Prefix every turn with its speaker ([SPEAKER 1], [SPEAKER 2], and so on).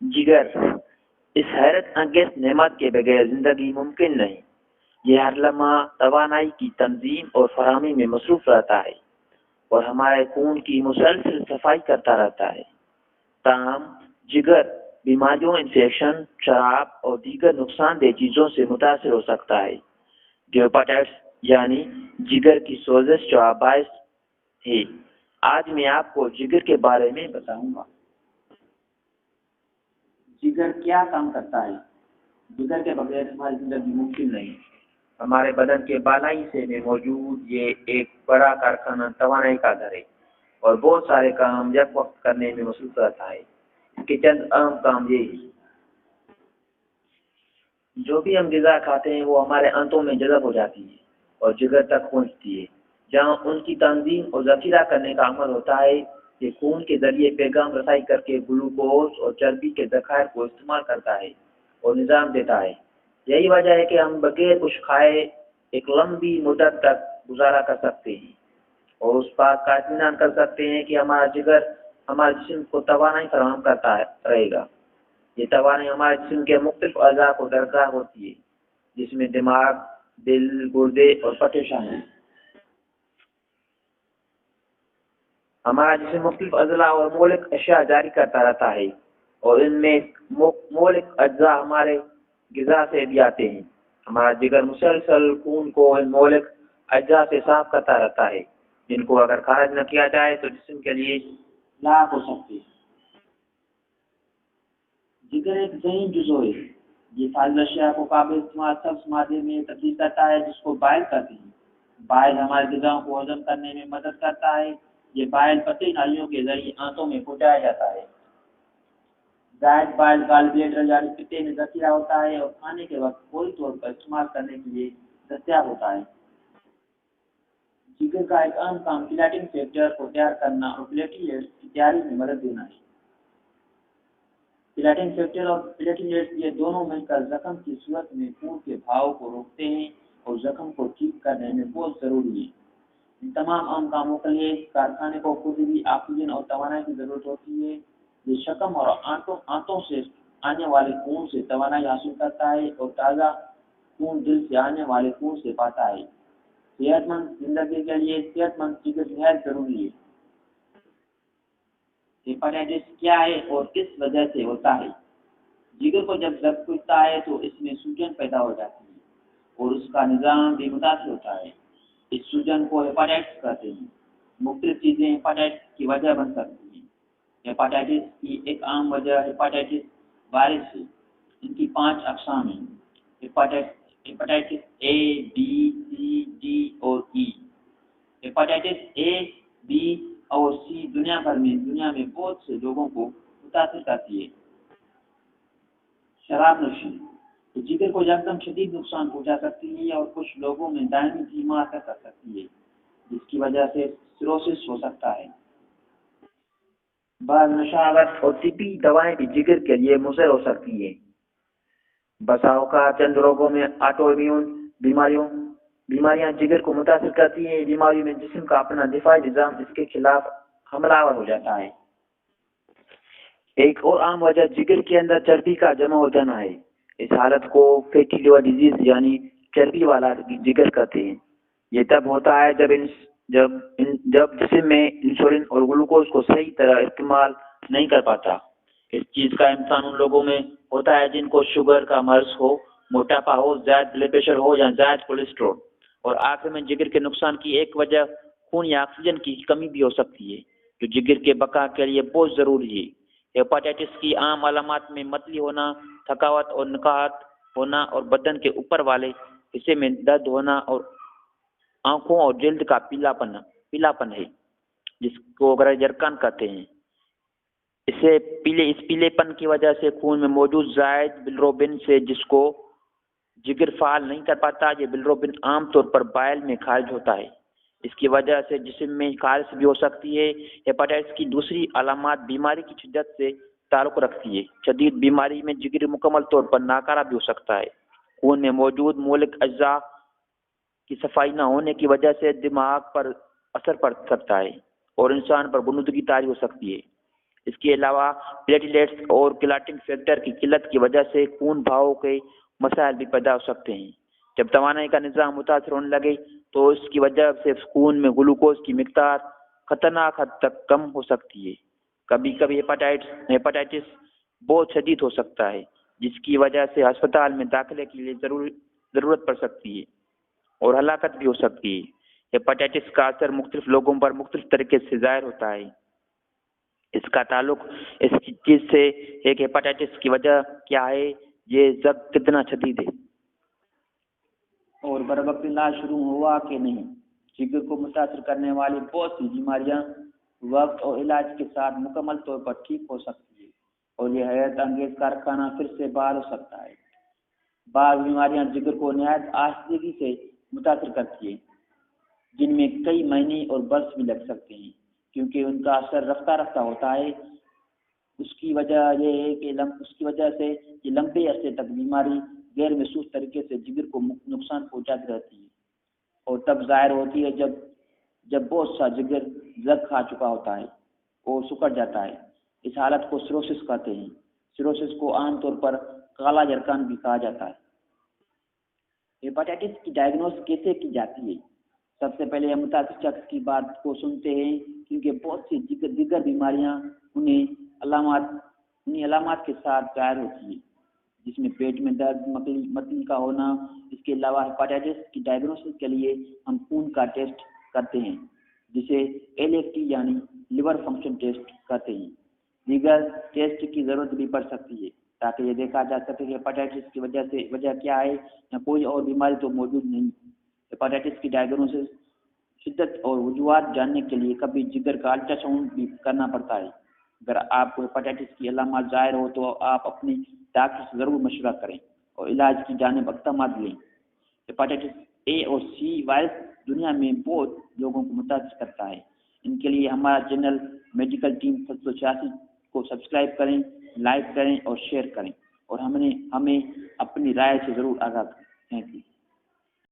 [SPEAKER 1] جگر اس حیرت انگیز نعمت کے بغیر زندگی ممکن نہیں۔ یہ ہر لمحہ توانائی کی تنظیم اور فراہمی میں مصروف رہتا ہے اور ہمارے خون کی مسلسل صفائی کرتا رہتا ہے۔ تاہم جگر بیماریوں، انفیکشن، شراب اور دیگر نقصان دہ چیزوں سے متاثر ہو سکتا ہے جو ہیپاٹائٹس یعنی جگر کی سوزش کا باعث ہے۔ آج میں آپ کو جگر کے بارے میں بتاؤں گا۔ جگر کیا کام کرتا ہے؟ جگر کے بغیر ہماری زندگی ممکن نہیں۔ ہمارے بدن کے بالائی حصے میں موجود یہ ایک بڑا کارخانہ توانائی کا گھر ہے اور بہت سارے کام یک وقت کرنے میں مصروف رہتا ہے۔ اس کے چند اہم کام یہ ہیں۔ جو بھی ہم غذا کھاتے ہیں وہ ہمارے آنتوں میں جذب ہو جاتی ہے اور جگر تک پہنچتی ہے جہاں ان کی تنظیم اور ذخیرہ کرنے کا عمل ہوتا ہے۔ یہ خون کے ذریعے پیغام رسائی کر کے گلوکوز اور چربی کے ذخائر کو استعمال کرتا ہے اور نظام دیتا ہے۔ یہی وجہ ہے کہ ہم بغیر کچھ کھائے ایک لمبی مدت تک گزارا کر سکتے ہیں اور اس بات کا اطمینان کر سکتے ہیں کہ ہمارا جگر ہمارے جسم کو توانائی فراہم کرتا رہے گا۔ یہ توانائی ہمارے جسم کے مختلف اعضاء کو درکار ہوتی ہے جس میں دماغ، دل، گردے اور پٹھے شامل ہیں۔ ہمارا جسم مختلف اضلاع اور مولک اشیاء جاری کرتا رہتا ہے اور ان میں مولک اجزاء ہمارے غذا سے بھی آتے ہیں۔ ہمارا جگر مسلسل خون کو ان مولک اجزاء سے صاف کرتا رہتا ہے جن کو اگر خارج نہ کیا جائے تو جسم کے لیے لاحق ہو سکتی ہے۔ جگر ایک ذہین جزو ہے۔ یہ فاضل اشیاء کو قابل استعمال سبز مادے میں تبدیل کرتا ہے جس کو بائل کہتے ہیں۔ بائل ہمارے غذاؤں کو ہضم کرنے میں مدد کرتا ہے۔ یہ بائل پتلی نالیوں کے ذریعے آنتوں میں پہنچایا جاتا ہے۔ زائد بائل گال بلیڈر یعنی پتے میں ذخیرہ ہوتا ہے اور کھانے کے وقت فوری طور پر استعمال کرنے کے لیے دستیاب ہوتا ہے۔ جگر کا ایک اہم کام پلیٹنگ فیکٹر کو تیار کرنا اور پلیٹلیٹس کی تیاری میں مدد دینا ہے۔ پلیٹنگ فیکٹر اور پلیٹلیٹس یہ دونوں مل کر زخم کی صورت میں خون کے بہاؤ کو روکتے ہیں اور زخم کو ٹھیک کرنے میں بہت ضروری ہے۔ ان تمام اہم کاموں کے لیے کارخانے کو خود بھی آکسیجن اور توانائی کی ضرورت ہوتی ہے۔ یہ شکم اور آنتوں سے آنے والے خون سے توانائی حاصل کرتا ہے اور تازہ خون دل سے آنے والے خون سے پاتا ہے۔ صحت مند زندگی کے لیے صحت مند جگر نہایت ضروری ہے۔ ہیپاٹائٹس کیا ہے اور کس وجہ سے ہوتا ہے؟ جگر کو جب ضرب پھوٹتا ہے تو اس میں سوجن پیدا ہو جاتی ہے اور اس کا نظام بھی متاثر ہوتا ہے۔ اس سوجن کو ہیپاٹائٹس کہتے ہیں۔ مختلف چیزیں ہیپاٹائٹس کی وجہ بن سکتی ہیں۔ ہیپاٹائٹس کی ایک عام وجہ ہیپاٹائٹس وائرس ہے۔ ان کی 5 اقسام ہیں: hepatitis A, B, C, D اور ای۔ ہیپاٹائٹس اے، بی اور سی دنیا میں بہت سے لوگوں کو متاثر کرتی ہے۔ شراب نوشی تو جگر کو یکدم شدید نقصان پہنچا سکتی ہے اور کچھ لوگوں میں دائمی بیمار کر سکتی ہے جس کی وجہ سے سیروسس ہو سکتا ہے۔ بعض نشاور اور طبی دوائیں بھی جگر کے لیے مضر ہو سکتی ہیں۔ بسا اوقات چند روگوں میں آٹو امیون بیماریاں جگر کو متاثر کرتی ہیں۔ بیماری میں جسم کا اپنا دفاعی نظام اس کے خلاف حملہ آور ہو جاتا ہے۔ ایک اور عام وجہ جگر کے اندر چربی کا جمع ہو جانا ہے۔ اس حالت کو فیٹی لیور ڈیزیز یعنی چربی والا جگر کہتے ہیں۔ یہ تب ہوتا ہے جب جسم میں انسولین اور گلوکوز کو صحیح طرح استعمال نہیں کر پاتا۔ اس چیز کا امکان ان لوگوں میں ہوتا ہے جن کو شوگر کا مرض ہو، موٹاپا ہو، زیادہ بلڈ پریشر ہو یا زیادہ کولیسٹرول۔ اور آخر میں جگر کے نقصان کی ایک وجہ خون یا آکسیجن کی کمی بھی ہو سکتی ہے جو جگر کے بقا کے لیے بہت ضروری ہے۔ ہیپاٹائٹس کی عام علامات میں متلی ہونا، تھکاوٹ اور نکاہت ہونا اور بدن کے اوپر والے حصے میں درد ہونا اور آنکھوں اور جلد کا پیلا پن ہے جس کو جرکان کہتے ہیں۔ اس پیلے پن کی وجہ سے خون میں موجود زائد بلروبن سے جس کو جگر فعال نہیں کر پاتا، یہ بلروبن عام طور پر بائل میں خارج ہوتا ہے۔ اس کی وجہ سے جسم میں خارش بھی ہو سکتی ہے۔ ہیپاٹائٹس کی دوسری علامات بیماری کی شدت سے تعلق رکھتی ہے۔ شدید بیماری میں جگر مکمل طور پر ناکارہ بھی ہو سکتا ہے۔ خون میں موجود مولک اجزاء کی صفائی نہ ہونے کی وجہ سے دماغ پر اثر پڑ سکتا ہے اور انسان پر غنودگی طاری ہو سکتی ہے۔ اس کے علاوہ پلیٹلیٹس اور کلاٹنگ فیکٹر کی قلت کی وجہ سے خون بہاؤ کے مسائل بھی پیدا ہو سکتے ہیں۔ جب توانائی کا نظام متاثر ہونے لگے تو اس کی وجہ سے خون میں گلوکوز کی مقدار خطرناک حد تک کم ہو سکتی ہے۔ کبھی کبھی ہیپاٹائٹس بہت شدید ہو سکتا ہے، جس کی وجہ سے ہسپتال میں داخلے کے لیے ضرورت پڑ سکتی ہے اور ہلاکت بھی ہو سکتی ہے۔ ہیپاٹائٹس کا اثر مختلف لوگوں پر مختلف طریقے سے ظاہر ہوتا ہے۔ اس کا تعلق اس چیز سے ہے کہ ہیپاٹائٹس کی وجہ کیا ہے، یہ ضرر کتنا شدید ہے اور بر وقت علاج شروع ہوا کہ نہیں۔ جگر کو متاثر کرنے والی بہت سی بیماریاں وقت اور علاج کے ساتھ مکمل طور پر ٹھیک ہو سکتی ہے اور یہ حیرت انگیز کارخانہ پھر سے بحال ہو سکتا ہے۔ بعض بیماریاں جگر کو نہایت آہستگی سے متاثر کرتی ہیں، جن میں کئی مہینے اور برس بھی لگ سکتے ہیں، کیونکہ ان کا اثر رفتہ رفتہ ہوتا ہے۔ اس کی وجہ یہ ہے کہ یہ لمبے عرصے تک بیماری غیر محسوس طریقے سے جگر کو نقصان پہنچاتی رہتی ہے اور تب ظاہر ہوتی ہے جب بہت سا جگر زخم کھا چکا ہوتا ہے اور سکڑ جاتا ہے۔ اس حالت کو سیروسس کہتے ہیں۔ سیروسس کو عام طور پر کالا جرثقان بھی کہا جاتا ہے۔ ہیپاٹائٹس کی ڈائگنوز کیسے کی جاتی ہے؟ سب سے پہلے ہم متاثر شخص کی بات کو سنتے ہیں، کیونکہ بہت سی دیگر بیماریاں انہیں علامات کے ساتھ ظاہر ہوتی ہیں، جس میں پیٹ میں درد، متلی کا ہونا۔ اس کے علاوہ ہیپاٹائٹس کی ڈائگنوسس کے لیے ہم خون کا ٹیسٹ کرتے ہیں، جسے LFT یعنی لیور فنکشن ٹیسٹ کہتے ہیں۔ دیگر ٹیسٹ کی ضرورت بھی پڑ سکتی ہے تاکہ یہ دیکھا جا سکے کہ ہیپاٹائٹس کی وجہ کیا ہے یا کوئی اور بیماری تو موجود نہیں۔ ہیپاٹائٹس کی ڈائگنوسس، شدت اور وجوہات جاننے کے لیے کبھی جگر کا الٹرا ساؤنڈ بھی کرنا پڑتا ہے۔ اگر آپ کو ہیپاٹائٹس کی علامات ظاہر ہو تو آپ اپنے ڈاکٹر سے ضرور مشورہ کریں اور علاج کی جانب اقدامات لیں۔ ہیپاٹائٹس A اور C وائرس دنیا میں بہت لوگوں کو متاثر کرتا ہے۔ ان کے لیے ہمارا چینل میڈیکل ٹیم 786 کو سبسکرائب کریں، لائک کریں اور شیئر کریں اور ہمیں اپنی رائے سے ضرور آگاہ کریں۔ Thank you.